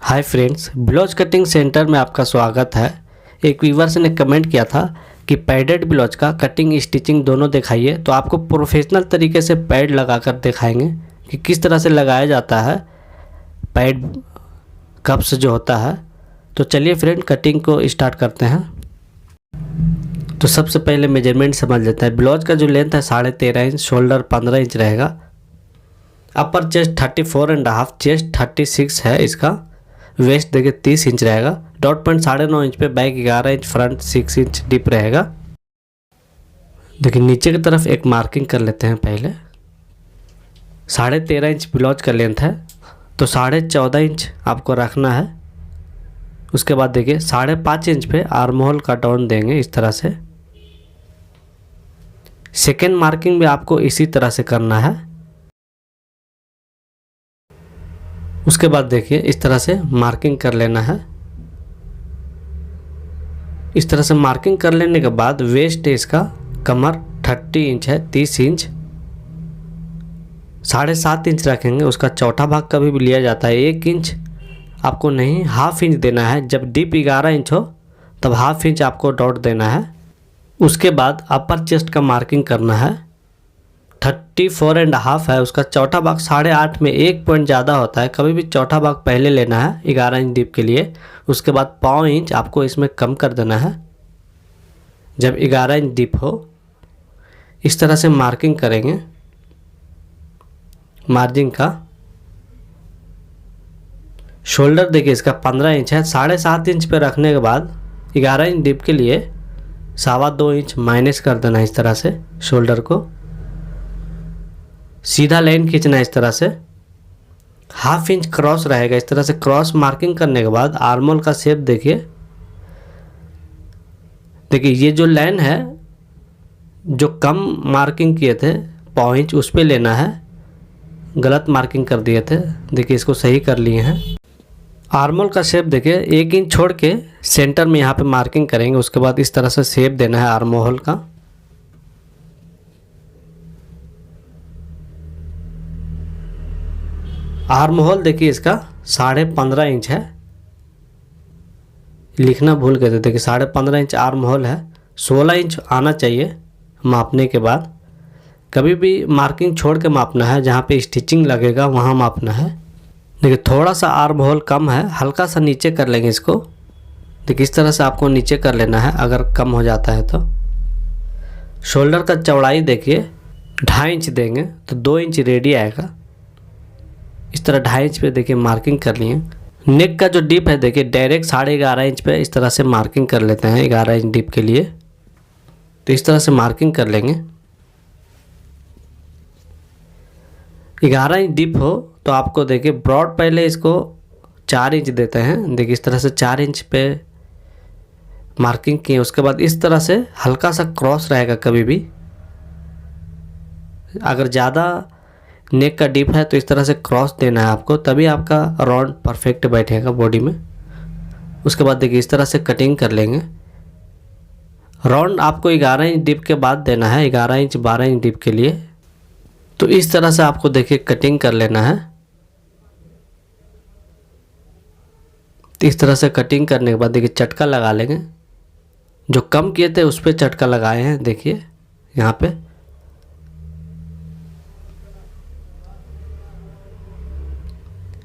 Hi friends, blouse cutting centre में आपका स्वागत है। एक व्यूअर्स ने कमेंट किया था कि पैडेड ब्लाउज का कटिंग स्टिचिंग दोनों दिखाइए, तो आपको प्रोफेशनल तरीके से पैड लगाकर दिखाएंगे कि किस तरह से लगाया जाता है पैड कप्स जो होता है। तो चलिए फ्रेंड, कटिंग को स्टार्ट करते हैं। तो सबसे पहले मेजरमेंट समझ लेते हैं। ब्लाउज का जो लेंथ है 13.5 इंच, शोल्डर 15 इंच रहेगा, अपर चेस्ट 34.5, चेस्ट 36 है इसका, वेस्ट देखिए 30 इंच रहेगा, डॉट पॉइंट 9.5 इंच पे, back 11 inch, front 6 inch deep रहेगा। देखिए नीचे की तरफ एक मार्किंग कर लेते हैं। पहले 13.5 इंच ब्लाउज का लेंथ है, तो 14.5 इंच आपको रखना है। उसके बाद देखिए 5.5 इंच पे आर्म होल का डाउन देंगे इस तरह से। सेकेंड मार्किंग भी आपको इसी तरह से करना है। उसके बाद देखिए इस तरह से मार्किंग कर लेना है। इस तरह से मार्किंग कर लेने के बाद वेस्ट है इसका, कमर 30 इंच है, 30 इंच, 7.5 इंच रखेंगे। उसका चौथा भाग कभी भी लिया जाता है, 1 इंच आपको नहीं, हाफ इंच देना है। जब डीप 11 इंच हो तब हाफ इंच आपको डॉट देना है। उसके बाद अपर चेस्ट का मार्किंग करना है, 34.5 है, उसका चौथा भाग 8.5 में 1 पॉइंट ज़्यादा होता है, कभी भी चौथा भाग पहले लेना है 11 इंच डीप के लिए। उसके बाद 0.5 इंच आपको इसमें कम कर देना है जब 11 इंच डीप हो। इस तरह से मार्किंग करेंगे मार्जिन का। शोल्डर देखिए इसका 15 इंच है, 7.5 इंच पे रखने के बाद 11 इंच डीप के लिए 2.25 इंच माइनस कर देना है। इस तरह से शोल्डर को सीधा लाइन खींचना है इस तरह से, हाफ इंच क्रॉस रहेगा। इस तरह से क्रॉस मार्किंग करने के बाद आर्म होल का शेप देखिए ये जो लाइन है जो कम मार्किंग किए थे 0.5 इंच, उस पे लेना है। गलत मार्किंग कर दिए थे, देखिए इसको सही कर लिए हैं। आर्म होल का शेप देखिए 1 इंच छोड़ के सेंटर में यहाँ पे मार्किंग करेंगे। उसके बाद इस तरह से शेप देना है आर्म होल का। आर्म होल देखिए इसका 15.5 इंच है, लिखना भूल गए थे। देखिए 15.5 इंच आर्म होल है, 16 इंच आना चाहिए मापने के बाद। कभी भी मार्किंग छोड़ के मापना है, जहाँ पे स्टिचिंग लगेगा वहाँ मापना है। देखिए थोड़ा सा आर्म होल कम है, हल्का सा नीचे कर लेंगे इसको। देखिए इस तरह से आपको नीचे कर लेना है अगर कम हो जाता है तो। शोल्डर का चौड़ाई देखिए 2.5 इंच देंगे तो 2 इंच रेडी आएगा। इस तरह 2.5 इंच पे देखिए मार्किंग कर लिए। नेक का जो डीप है देखिए डायरेक्ट 11.5 इंच पे इस तरह से मार्किंग कर लेते हैं 11 इंच डीप के लिए। तो इस तरह से मार्किंग कर लेंगे। 11 इंच डीप हो तो आपको देखिए ब्रॉड पहले इसको 4 इंच देते हैं। देखिए इस तरह से 4 इंच पे मार्किंग किए। उसके बाद इस तरह से हल्का सा क्रॉस रहेगा। कभी भी अगर ज़्यादा नेक का डीप है तो इस तरह से क्रॉस देना है आपको, तभी आपका राउंड परफेक्ट बैठेगा बॉडी में। उसके बाद देखिए इस तरह से कटिंग कर लेंगे। राउंड आपको 11 इंच डीप के बाद देना है, 11 इंच 12 इंच डीप के लिए। तो इस तरह से आपको देखिए कटिंग कर लेना है। तो इस तरह से कटिंग करने के बाद देखिए चटका लगा लेंगे। जो कम किए थे उस पर चटका लगाए हैं, देखिए यहाँ पे।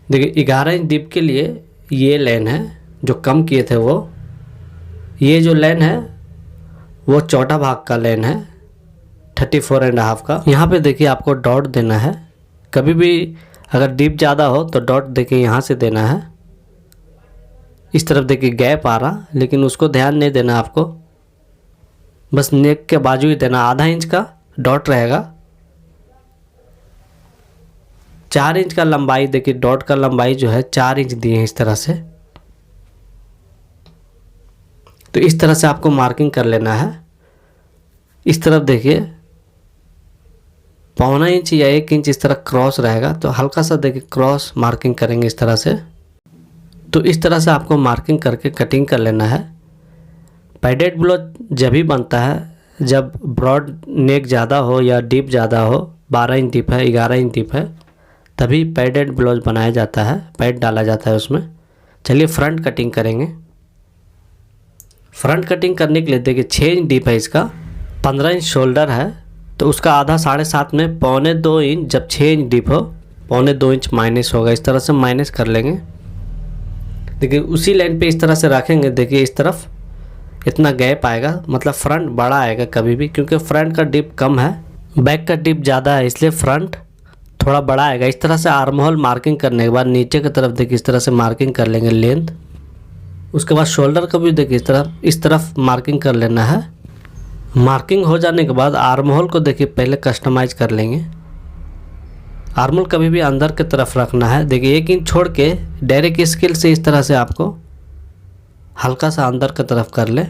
देखिए 11 इंच डीप के लिए ये लाइन है, जो कम किए थे वो। ये जो लाइन है वो चौथा भाग का लाइन है 34.5 का। यहाँ पे देखिए आपको डॉट देना है। कभी भी अगर डीप ज़्यादा हो तो डॉट देखिए यहाँ से देना है। इस तरफ देखिए गैप आ रहा, लेकिन उसको ध्यान नहीं देना आपको, बस नेक के बाजू ही देना। 0.5 इंच का डॉट रहेगा। 4 इंच का लंबाई देखिए, डॉट का लंबाई जो है 4 इंच दिए हैं इस तरह से। तो इस तरह से आपको मार्किंग कर लेना है। इस तरफ देखिए 0.25 इंच या 1 इंच इस तरह क्रॉस रहेगा, तो हल्का सा देखिए क्रॉस मार्किंग करेंगे इस तरह से। तो इस तरह से आपको मार्किंग करके कटिंग कर लेना है। पैडेड ब्लाउज जब भी बनता है जब ब्रॉड नेक ज़्यादा हो या डीप ज़्यादा हो, 12 इंच डीप है, 11 इंच डीप है, तभी पैडेड ब्लाउज बनाया जाता है, पैड डाला जाता है उसमें। चलिए फ्रंट कटिंग करेंगे। फ्रंट कटिंग करने के लिए देखिए 6 इंच डीप है इसका, 15 इंच शोल्डर है, तो उसका आधा 7.5 में 1.25 इंच, जब 6 इंच डीप हो 1.25 इंच माइनस होगा। इस तरह से माइनस कर लेंगे। देखिए उसी लाइन पे इस तरह से रखेंगे। देखिए इस तरफ इतना गैप आएगा, मतलब फ्रंट बड़ा आएगा कभी भी, क्योंकि फ्रंट का डिप कम है, बैक का डिप ज़्यादा है, इसलिए फ्रंट थोड़ा बड़ा आएगा। इस तरह से आर्म होल मार्किंग करने के बाद नीचे की तरफ देखिए इस तरह से मार्किंग कर लेंगे लेंथ। उसके बाद शोल्डर को भी देखिए इस तरफ मार्किंग कर लेना है। मार्किंग हो जाने के बाद आर्म होल को देखिए पहले कस्टमाइज कर लेंगे। आर्म होल कभी भी अंदर की तरफ रखना है। देखिए 1 इंच छोड़ के डायरेक्ट स्केल से इस तरह से आपको हल्का सा अंदर की तरफ कर ले।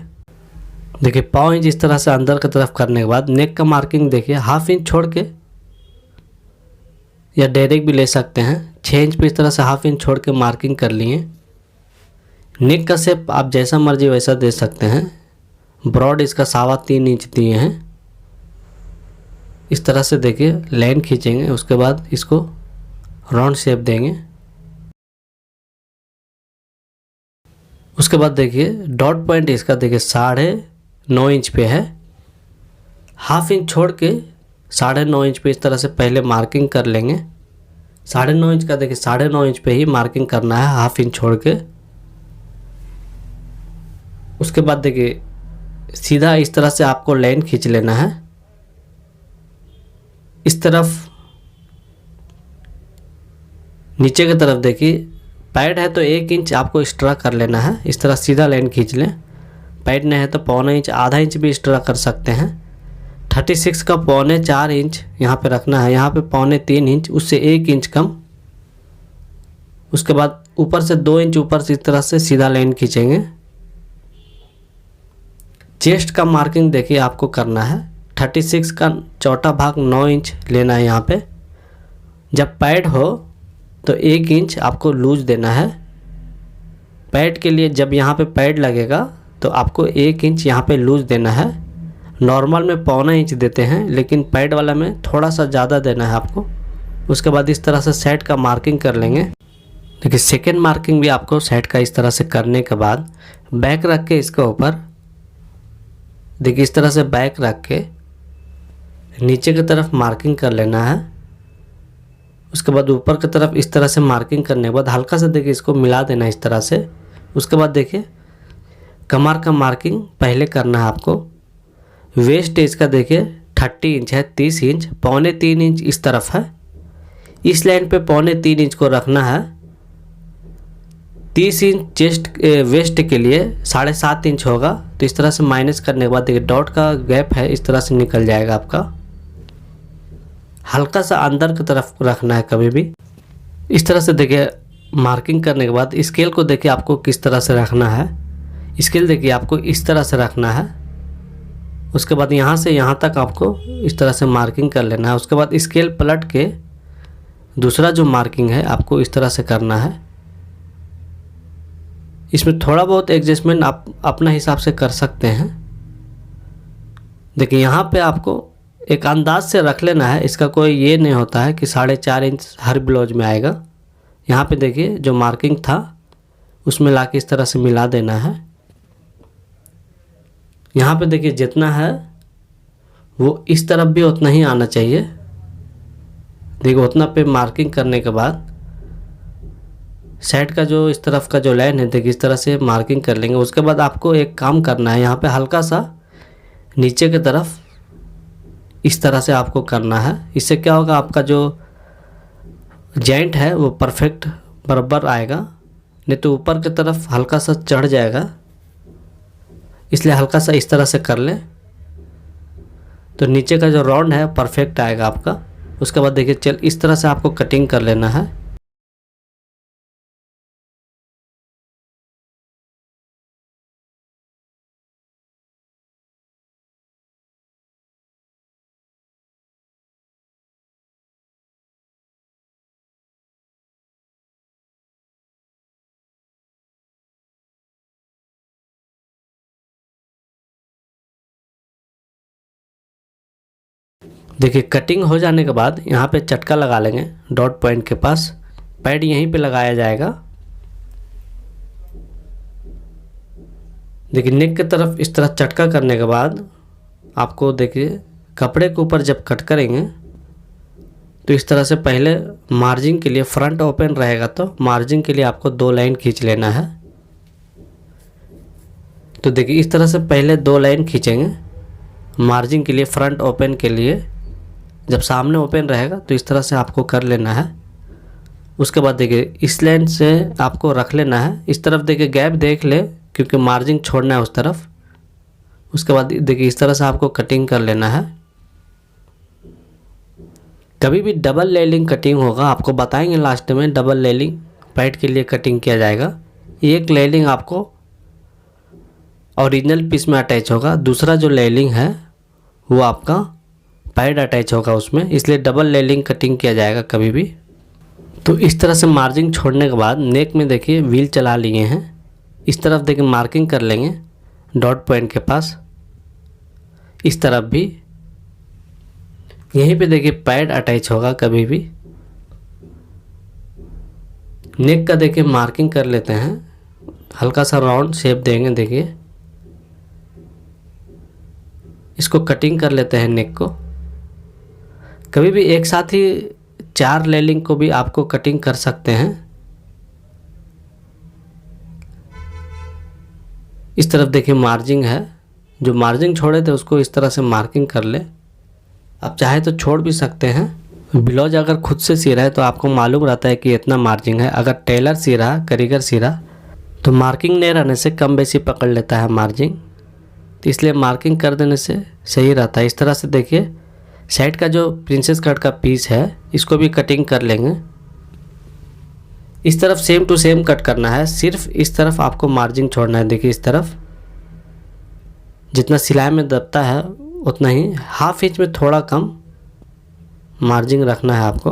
देखिए 1.5 इंच इस तरह से अंदर की तरफ करने के बाद नेक का मार्किंग देखिए 1/2 इंच छोड़ के, या डायरेक्ट भी ले सकते हैं। 6 इंच पे इस तरह से 1/2 इंच छोड़ के मार्किंग कर लिए। नेक का शेप आप जैसा मर्जी वैसा दे सकते हैं। ब्रॉड इसका 3.25 इंच दिए हैं। इस तरह से देखिए लाइन खींचेंगे, उसके बाद इसको राउंड शेप देंगे। उसके बाद देखिए डॉट पॉइंट इसका देखिए 9.5 इंच पे है। 1/2 इंच छोड़ के 9.5 इंच पे इस तरह से पहले मार्किंग कर लेंगे। 9.5 इंच का देखिए 9.5 इंच पे ही मार्किंग करना है, 1/2 इंच छोड़ के। उसके बाद देखिए सीधा इस तरह से आपको लाइन खींच लेना है। इस तरफ नीचे की तरफ देखिए पैड है तो 1 इंच आपको एक्स्ट्रा कर लेना है। इस तरह सीधा लाइन खींच लें। पैड नहीं है तो 1.25 इंच, आधा इंच भी एक्स्ट्रा कर सकते हैं। 36 का 3.25 इंच यहाँ पे रखना है, यहाँ पे 3.25 इंच, उससे 1 इंच कम। उसके बाद ऊपर से 2 इंच ऊपर से इस तरह से सीधा लाइन खींचेंगे। चेस्ट का मार्किंग देखिए आपको करना है। 36 का चौथा भाग 9 इंच लेना है यहाँ पे। जब पैड हो तो 1 इंच आपको लूज देना है। पैड के लिए जब यहाँ पे पैड लगेगा तो आपको 1 इंच यहाँ पे लूज देना है। नॉर्मल में 1.25 इंच देते हैं, लेकिन पैड वाला में थोड़ा सा ज़्यादा देना है आपको। उसके बाद इस तरह से सेट का मार्किंग कर लेंगे। देखिए सेकेंड मार्किंग भी आपको सेट का इस तरह से करने के बाद बैक रख के इसके ऊपर देखिए इस तरह से बैक रख के नीचे की तरफ मार्किंग कर लेना है। उसके बाद ऊपर की तरफ इस तरह से मार्किंग करने के बाद हल्का सा देखिए इसको मिला देना इस तरह से। उसके बाद देखिए कमर का मार्किंग पहले करना है आपको। वेस्ट इसका देखिए 30 इंच है, 30 इंच 3.25 इंच इस तरफ है। इस लाइन पे 3.25 इंच को रखना है। 30 इंच चेस्ट वेस्ट के लिए 7.5 इंच होगा, तो इस तरह से माइनस करने के बाद देखिए डॉट का गैप है इस तरह से निकल जाएगा आपका। हल्का सा अंदर की तरफ रखना है कभी भी। इस तरह से देखिए मार्किंग करने के बाद स्केल को देखिए आपको किस तरह से रखना है। स्केल देखिए आपको इस तरह से रखना है। उसके बाद यहाँ से यहाँ तक आपको इस तरह से मार्किंग कर लेना है। उसके बाद स्केल पलट के दूसरा जो मार्किंग है आपको इस तरह से करना है। इसमें थोड़ा बहुत एडजस्टमेंट आप अपना हिसाब से कर सकते हैं। देखिए यहाँ पे आपको एक अंदाज से रख लेना है, इसका कोई ये नहीं होता है कि 4.5 इंच हर ब्लाउज में आएगा। यहाँ पे देखिए जो मार्किंग था उसमें लाके इस तरह से मिला देना है। यहाँ पे देखिए जितना है वो इस तरफ भी उतना ही आना चाहिए। देखिए उतना पे मार्किंग करने के बाद सेट का जो इस तरफ का जो लाइन है देखिए इस तरह से मार्किंग कर लेंगे। उसके बाद आपको एक काम करना है, यहाँ पे हल्का सा नीचे की तरफ इस तरह से आपको करना है। इससे क्या होगा, आपका जो जॉइंट है वो परफेक्ट बराबर आएगा, नहीं तो ऊपर की तरफ हल्का सा चढ़ जाएगा। इसलिए हल्का सा इस तरह से कर लें तो नीचे का जो राउंड है परफेक्ट आएगा आपका। उसके बाद देखिए इस तरह से आपको कटिंग कर लेना है। देखिए कटिंग हो जाने के बाद यहाँ पे चटका लगा लेंगे डॉट पॉइंट के पास। पैड यहीं पे लगाया जाएगा। देखिए नेक की तरफ इस तरह चटका करने के बाद आपको देखिए कपड़े के ऊपर जब कट करेंगे तो इस तरह से पहले मार्जिन के लिए फ्रंट ओपन रहेगा तो मार्जिन के लिए आपको 2 लाइन खींच लेना है। तो देखिए इस तरह से पहले 2 लाइन खींचेंगे मार्जिन के लिए, फ्रंट ओपन के लिए। जब सामने ओपन रहेगा तो इस तरह से आपको कर लेना है। उसके बाद देखिए इस लाइन से आपको रख लेना है। इस तरफ देखिए गैप देख ले क्योंकि मार्जिन छोड़ना है उस तरफ। उसके बाद देखिए इस तरह से आपको कटिंग कर लेना है। कभी भी डबल लेयरिंग कटिंग होगा, आपको बताएंगे लास्ट में डबल लेयरिंग पैड के लिए कटिंग किया जाएगा। एक लेयरिंग आपको ओरिजिनल पीस में अटैच होगा, दूसरा जो लेयरिंग है वो आपका पैड अटैच होगा उसमें, इसलिए डबल लेयरिंग कटिंग किया जाएगा कभी भी। तो इस तरह से मार्जिन छोड़ने के बाद नेक में देखिए व्हील चला लिए हैं। इस तरफ देखिए मार्किंग कर लेंगे डॉट पॉइंट के पास, इस तरफ भी यहीं पे देखिए पैड अटैच होगा कभी भी। नेक का देखिए मार्किंग कर लेते हैं, हल्का सा राउंड शेप देंगे। देखिए इसको कटिंग कर लेते हैं नेक को। कभी भी एक साथ ही 4 लेयरिंग को भी आपको कटिंग कर सकते हैं। इस तरफ देखिए मार्जिन है, जो मार्जिन छोड़े थे उसको इस तरह से मार्किंग कर ले। आप चाहे तो छोड़ भी सकते हैं। ब्लाउज अगर खुद से सी रहा है तो आपको मालूम रहता है कि इतना मार्जिन है। अगर टेलर सी रहा, कारीगर सी रहा तो मार्किंग नहीं रहने से कम बेसी पकड़ लेता है मार्जिन, तो इसलिए मार्किंग कर देने से सही रहता है। इस तरह से देखिए साइड का जो प्रिंसेस कट का पीस है इसको भी कटिंग कर लेंगे। इस तरफ सेम टू सेम कट करना है, सिर्फ इस तरफ आपको मार्जिन छोड़ना है। देखिए इस तरफ जितना सिलाई में दबता है उतना ही, ½ इंच में थोड़ा कम मार्जिन रखना है आपको।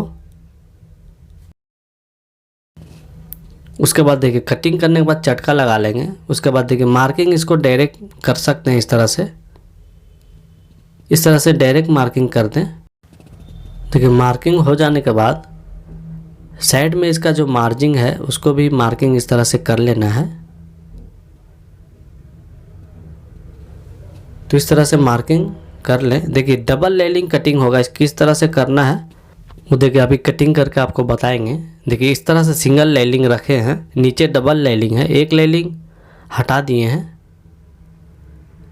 उसके बाद देखिए कटिंग करने के बाद चटका लगा लेंगे। उसके बाद देखिए मार्किंग इसको डायरेक्ट कर सकते हैं इस तरह से डायरेक्ट मार्किंग कर दें। देखिए मार्किंग हो जाने के बाद साइड में इसका जो मार्जिन है उसको भी मार्किंग इस तरह से कर लेना है। तो इस तरह से मार्किंग कर लें। देखिए डबल लेयरिंग कटिंग होगा, इस किस तरह से करना है वो देखिए अभी कटिंग करके आपको बताएंगे। देखिए इस तरह से सिंगल लेयरिंग रखे हैं, नीचे डबल लेयरिंग है। एक लेयरिंग हटा दिए हैं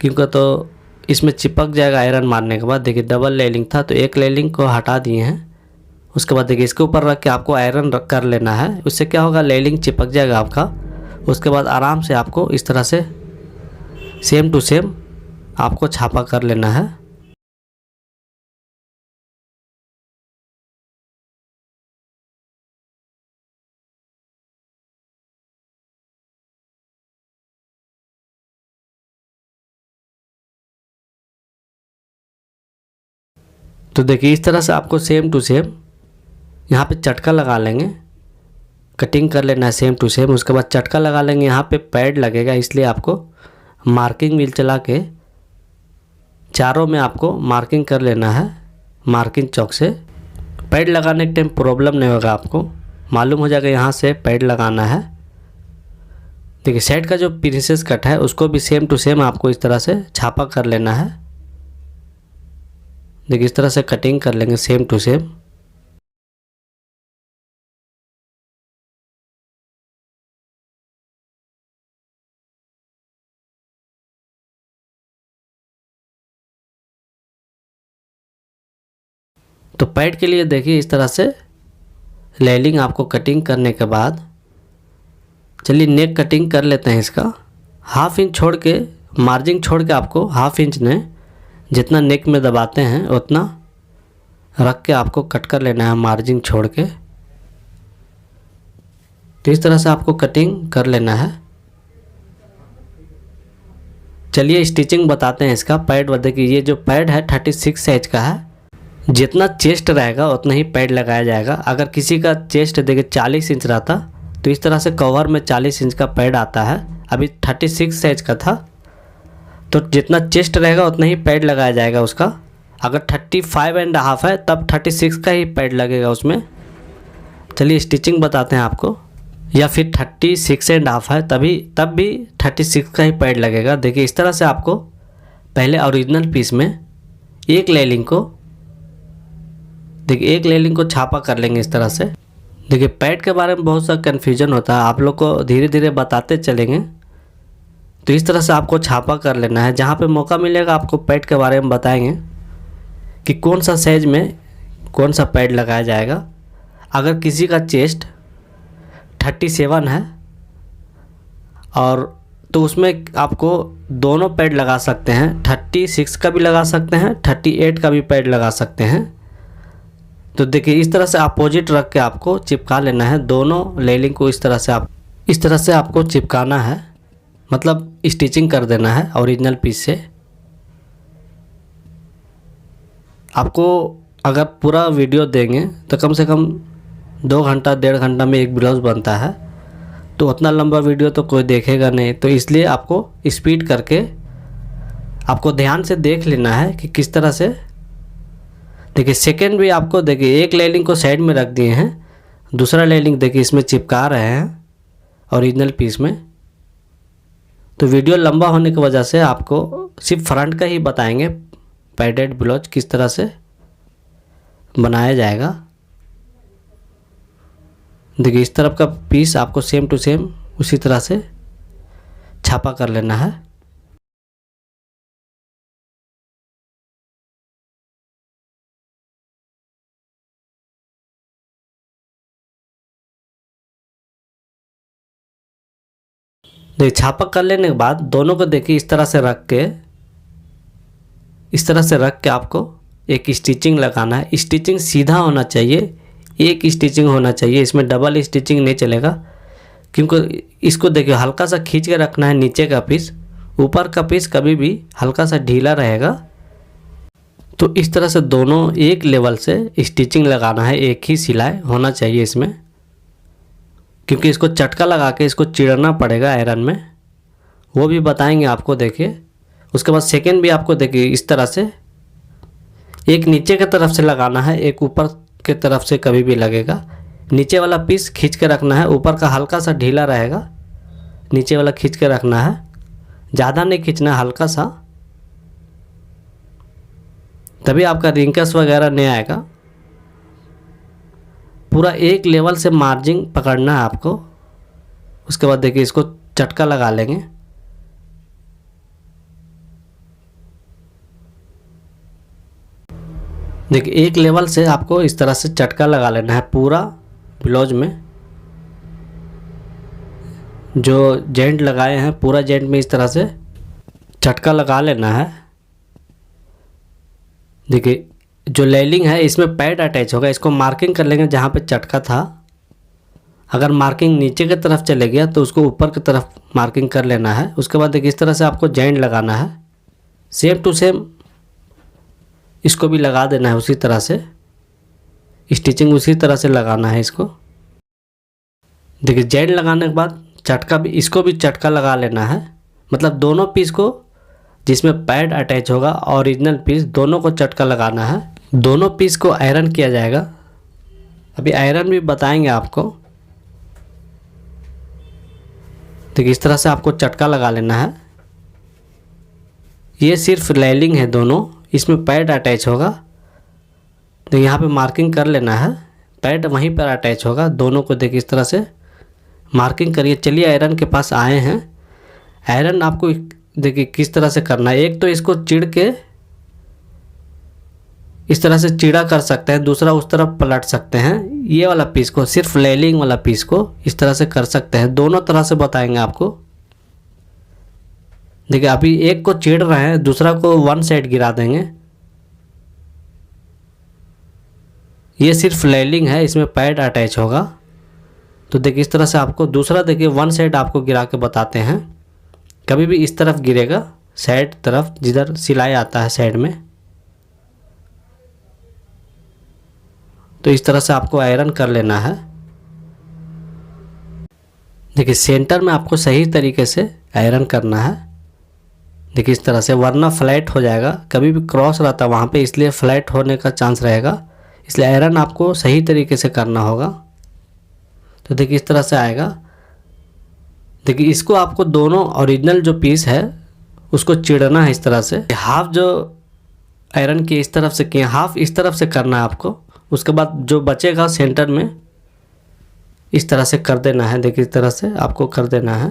क्योंकि तो इसमें चिपक जाएगा आयरन मारने के बाद। देखिए डबल लेयरिंग था तो एक लेयरिंग को हटा दिए हैं। उसके बाद देखिए इसके ऊपर रख के आपको आयरन कर लेना है। उससे क्या होगा, लेयरिंग चिपक जाएगा आपका। उसके बाद आराम से आपको इस तरह से सेम टू सेम आपको छापा कर लेना है। तो देखिए इस तरह से आपको सेम टू सेम यहाँ पे चटका लगा लेंगे, कटिंग कर लेना है सेम टू सेम। उसके बाद चटका लगा लेंगे, यहाँ पे पैड लगेगा इसलिए आपको मार्किंग व्हील चला के चारों में आपको मार्किंग कर लेना है। मार्किंग चौक से पैड लगाने के टाइम प्रॉब्लम नहीं होगा, आपको मालूम हो जाएगा यहाँ से पैड लगाना है। देखिए साइड का जो प्रिंसेस कट है उसको भी सेम टू सेम आपको इस तरह से छापा कर लेना है। देखिए इस तरह से कटिंग कर लेंगे सेम टू सेम। तो पैड के लिए देखिए इस तरह से लेयरिंग आपको कटिंग करने के बाद, चलिए नेक कटिंग कर लेते हैं इसका। ½ इंच छोड़ के, मार्जिन छोड़ के आपको ½ इंच ने जितना नेक में दबाते हैं उतना रख के आपको कट कर लेना है मार्जिन छोड़ के। तो इस तरह से आपको कटिंग कर लेना है। चलिए स्टिचिंग बताते हैं इसका। पैड देखिए ये जो पैड है 36 साइज का है। जितना चेस्ट रहेगा उतना ही पैड लगाया जाएगा। अगर किसी का चेस्ट देखिए 40 इंच रहता तो इस तरह से कवर में 40 इंच का पैड आता है। अभी 36 साइज का था तो जितना चेस्ट रहेगा उतना ही पैड लगाया जाएगा उसका। अगर 35.5 है तब 36 का ही पैड लगेगा उसमें। चलिए स्टिचिंग बताते हैं आपको। या फिर 36.5 है तब भी 36 का ही पैड लगेगा। देखिए इस तरह से आपको पहले ओरिजिनल पीस में एक लेयरिंग को छापा कर लेंगे इस तरह से। देखिए पैड के बारे में बहुत सा कन्फ्यूजन होता है, आप लोग को धीरे धीरे बताते चलेंगे। तो इस तरह से आपको छापा कर लेना है। जहाँ पे मौका मिलेगा आपको पैड के बारे में बताएंगे कि कौन सा साइज में कौन सा पैड लगाया जाएगा। अगर किसी का चेस्ट 37 है और तो उसमें आपको दोनों पैड लगा सकते हैं, 36 का भी लगा सकते हैं, 38 का भी पैड लगा सकते हैं। तो देखिए इस तरह से अपोजिट रख के आपको चिपका लेना है दोनों लेयरिंग को। इस तरह से आपको चिपकाना है, मतलब स्टिचिंग कर देना है ओरिजिनल पीस से। आपको अगर पूरा वीडियो देंगे तो कम से कम 2 घंटा 1.5 घंटा में एक ब्लाउज़ बनता है, तो उतना लंबा वीडियो तो कोई देखेगा नहीं। तो इसलिए आपको स्पीड करके आपको ध्यान से देख लेना है कि किस तरह से। देखिए सेकेंड भी आपको देखिए एक लेयरिंग को साइड में रख दिए हैं, दूसरा लेयरिंग देखिए इसमें चिपका रहे हैं ओरिजिनल पीस में। तो वीडियो लंबा होने की वजह से आपको सिर्फ फ्रंट का ही बताएंगे पैडेड ब्लाउज किस तरह से बनाया जाएगा। देखिए इस तरफ का पीस आपको सेम टू सेम उसी तरह से छापा कर लेना है। देखिए छापा कर लेने के बाद दोनों को देखिए इस तरह से रख के आपको एक स्टिचिंग लगाना है। स्टिचिंग सीधा होना चाहिए, एक स्टिचिंग होना चाहिए, इसमें डबल स्टिचिंग नहीं चलेगा। क्योंकि इसको देखिए हल्का सा खींच के रखना है नीचे का पीस, ऊपर का पीस कभी भी हल्का सा ढीला रहेगा। तो इस तरह से दोनों एक लेवल से स्टिचिंग लगाना है, एक ही सिलाई होना चाहिए इसमें। क्योंकि इसको चटका लगा के इसको चिड़ना पड़ेगा आयरन में, वो भी बताएंगे आपको। देखिए उसके बाद सेकेंड भी आपको देखिए इस तरह से एक नीचे की तरफ से लगाना है, एक ऊपर के तरफ से कभी भी लगेगा। नीचे वाला पीस खींच के रखना है, ऊपर का हल्का सा ढीला रहेगा, नीचे वाला खींच के रखना है, ज़्यादा नहीं खींचना, हल्का सा, तभी आपका रिंकल्स वगैरह नहीं आएगा। पूरा एक लेवल से मार्जिन पकड़ना है आपको। उसके बाद देखिए इसको चटका लगा लेंगे। देखिए एक लेवल से आपको इस तरह से चटका लगा लेना है पूरा ब्लाउज में। जो जॉइंट लगाए हैं पूरा जॉइंट में इस तरह से चटका लगा लेना है। देखिए जो लेयरिंग है इसमें पैड अटैच होगा, इसको मार्किंग कर लेंगे जहाँ पे चटका था। अगर मार्किंग नीचे की तरफ चले गया तो उसको ऊपर की तरफ मार्किंग कर लेना है। उसके बाद देखिए इस तरह से आपको जॉइंट लगाना है, सेम टू सेम इसको भी लगा देना है उसी तरह से, स्टिचिंग उसी तरह से लगाना है इसको। देखिए जॉइंट लगाने के बाद चटका भी, इसको भी चटका लगा लेना है। मतलब दोनों पीस को जिसमें पैड अटैच होगा ओरिजिनल पीस, दोनों को चटका लगाना है। दोनों पीस को आयरन किया जाएगा, अभी आयरन भी बताएंगे आपको। देखिए इस तरह से आपको चटका लगा लेना है। ये सिर्फ लेयरिंग है दोनों, इसमें पैड अटैच होगा। तो यहाँ पे मार्किंग कर लेना है, पैड वहीं पर अटैच होगा। दोनों को देखिए इस तरह से मार्किंग करिए। चलिए आयरन के पास आए हैं। आयरन आपको देखिए किस तरह से करना है। एक तो इसको चिड़ के इस तरह से चिड़ा कर सकते हैं, दूसरा उस तरफ पलट सकते हैं। ये वाला पीस को, सिर्फ लेयरिंग वाला पीस को इस तरह से कर सकते हैं। दोनों तरह से बताएंगे आपको। देखिए अभी एक को चिड़ रहे हैं, दूसरा को वन साइड गिरा देंगे। ये सिर्फ लेयरिंग है, इसमें पैड अटैच होगा। तो देखिए इस तरह से आपको दूसरा देखिए वन साइड आपको गिरा के बताते हैं। कभी भी इस तरफ गिरेगा, साइड तरफ जिधर सिलाई आता है साइड में। तो इस तरह से आपको आयरन कर लेना है। देखिए सेंटर में आपको सही तरीके से आयरन करना है। देखिए इस तरह से, वरना फ्लैट हो जाएगा। कभी भी क्रॉस रहता है वहाँ पे, इसलिए फ्लैट होने का चांस रहेगा। इसलिए आयरन आपको सही तरीके से करना होगा। तो देखिए इस तरह से आएगा। देखिए इसको आपको दोनों ओरिजिनल जो पीस है उसको चिड़ना है इस तरह से। हाफ जो आयरन की इस तरफ से किए, हाफ इस तरफ से करना है आपको। उसके बाद जो बचेगा सेंटर में इस तरह से कर देना है। देखिए इस तरह से आपको कर देना है।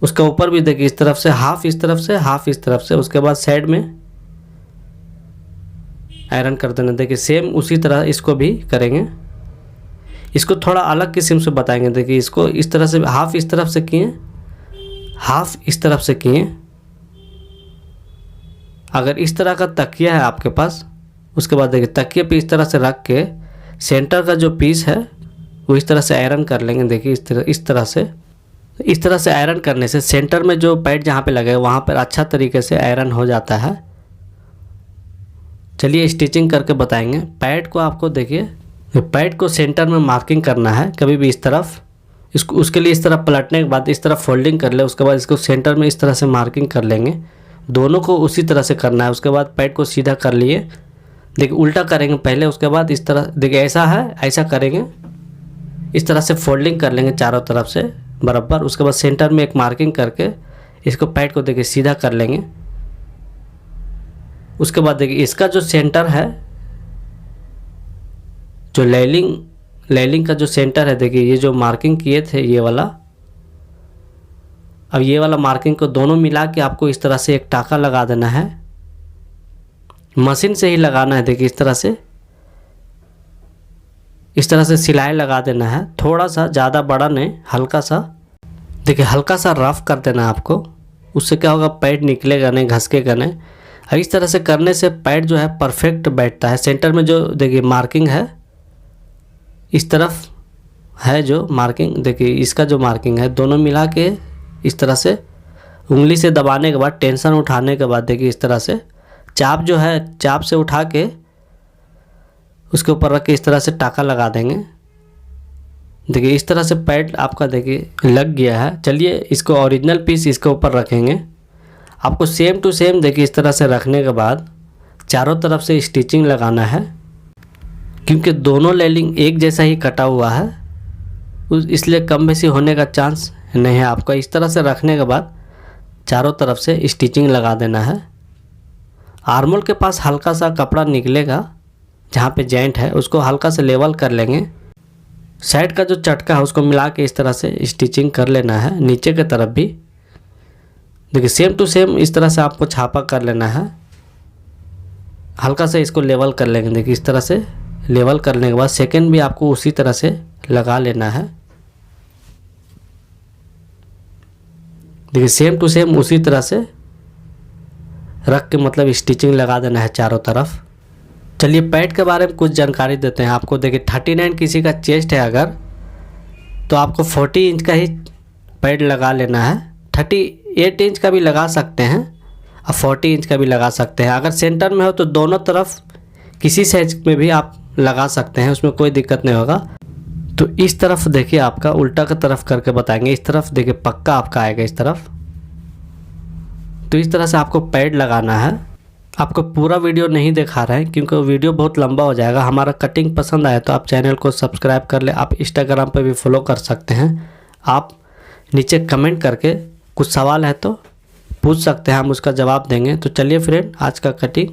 उसके ऊपर भी देखिए इस तरफ से हाफ, इस तरफ से हाफ, इस तरफ से। उसके बाद साइड में आयरन कर देना। देखिए सेम उसी तरह इसको भी करेंगे। इसको थोड़ा अलग किस्म से बताएंगे। देखिए इसको इस तरह से हाफ इस तरफ से किए, हाफ इस तरफ से किए। अगर इस तरह का तकिया है आपके पास, उसके बाद देखिए तकिए पे इस तरह से रख के सेंटर का जो पीस है वो इस तरह से आयरन कर लेंगे। देखिए इस तरह से आयरन करने से सेंटर में जो पैड जहाँ पे लगे वहाँ पर अच्छा तरीके से आयरन हो जाता है। चलिए स्टिचिंग करके बताएंगे। पैड को आपको देखिए, पैड को सेंटर में मार्किंग करना है कभी भी इस तरफ। इसको उसके लिए इस तरफ पलटने के बाद इस तरफ फोल्डिंग कर ले। उसके बाद इसको सेंटर में इस तरह से मार्किंग कर लेंगे। दोनों को उसी तरह से करना है। उसके बाद पैड को सीधा कर लिए। देखिए उल्टा करेंगे पहले, उसके बाद इस तरह। देखिए ऐसा है, ऐसा करेंगे। इस तरह से फोल्डिंग कर लेंगे चारों तरफ से बराबर। उसके बाद सेंटर में एक मार्किंग करके इसको पैड को देखिए सीधा कर लेंगे। उसके बाद देखिए इसका जो सेंटर है, जो लेलिंग का जो सेंटर है, देखिए ये जो मार्किंग किए थे ये वाला, अब ये वाला मार्किंग को दोनों मिला के आपको इस तरह से एक टाका लगा देना है। मशीन से ही लगाना है। देखिए इस तरह से सिलाई लगा देना है। थोड़ा सा, ज़्यादा बड़ा नहीं, हल्का सा। देखिए हल्का सा रफ कर देना है आपको। उससे क्या होगा, पैड निकलेगा नहीं, घसकेगा नहीं। और इस तरह से करने से पैड जो है परफेक्ट बैठता है। सेंटर में जो देखिए मार्किंग है, इस तरफ है जो मार्किंग, देखिए इसका जो मार्किंग है, दोनों मिला के इस तरह से उंगली से दबाने के बाद, टेंशन उठाने के बाद देखिए इस तरह से चाप जो है, चाप से उठा के उसके ऊपर रख के इस तरह से टाका लगा देंगे। देखिए इस तरह से पैड आपका देखिए लग गया है। चलिए इसको ओरिजिनल पीस इसके ऊपर रखेंगे। आपको सेम टू सेम देखिए इस तरह से रखने के बाद चारों तरफ से स्टिचिंग लगाना है। क्योंकि दोनों लेलिंग एक जैसा ही कटा हुआ है, इसलिए कम बेसी होने का चांस नहीं है। आपका इस तरह से रखने के बाद चारों तरफ से स्टिचिंग लगा देना है। आर्मोल के पास हल्का सा कपड़ा निकलेगा, जहाँ पे जॉइंट है उसको हल्का से लेवल कर लेंगे। साइड का जो चटका है उसको मिला के इस तरह से स्टिचिंग कर लेना है। नीचे के तरफ भी देखिए सेम टू सेम इस तरह से आपको छापा कर लेना है। हल्का से इसको लेवल कर लेंगे। देखिए इस तरह से लेवल करने के बाद सेकंड भी आपको उसी तरह से लगा लेना है। देखिए सेम टू सेम उसी तरह से रख के मतलब स्टिचिंग लगा देना है चारों तरफ। चलिए पैड के बारे में कुछ जानकारी देते हैं आपको। देखिए 39 किसी का चेस्ट है अगर, तो आपको 40 इंच का ही पैड लगा लेना है। 38 इंच का भी लगा सकते हैं और 40 इंच का भी लगा सकते हैं। अगर सेंटर में हो तो दोनों तरफ किसी साइज में भी आप लगा सकते हैं, उसमें कोई दिक्कत नहीं होगा। तो इस तरफ देखिए आपका उल्टा की तरफ करके बताएंगे। इस तरफ देखिए पक्का आपका आएगा इस तरफ। तो इस तरह से आपको पैड लगाना है। आपको पूरा वीडियो नहीं दिखा रहे हैं क्योंकि वीडियो बहुत लंबा हो जाएगा। हमारा कटिंग पसंद आया तो आप चैनल को सब्सक्राइब कर ले। आप इंस्टाग्राम पे भी फॉलो कर सकते हैं। आप नीचे कमेंट करके कुछ सवाल है तो पूछ सकते हैं, हम उसका जवाब देंगे। तो चलिए फ्रेंड, आज का कटिंग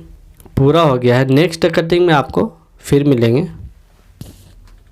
पूरा हो गया है। नेक्स्ट कटिंग में आपको फिर मिलेंगे।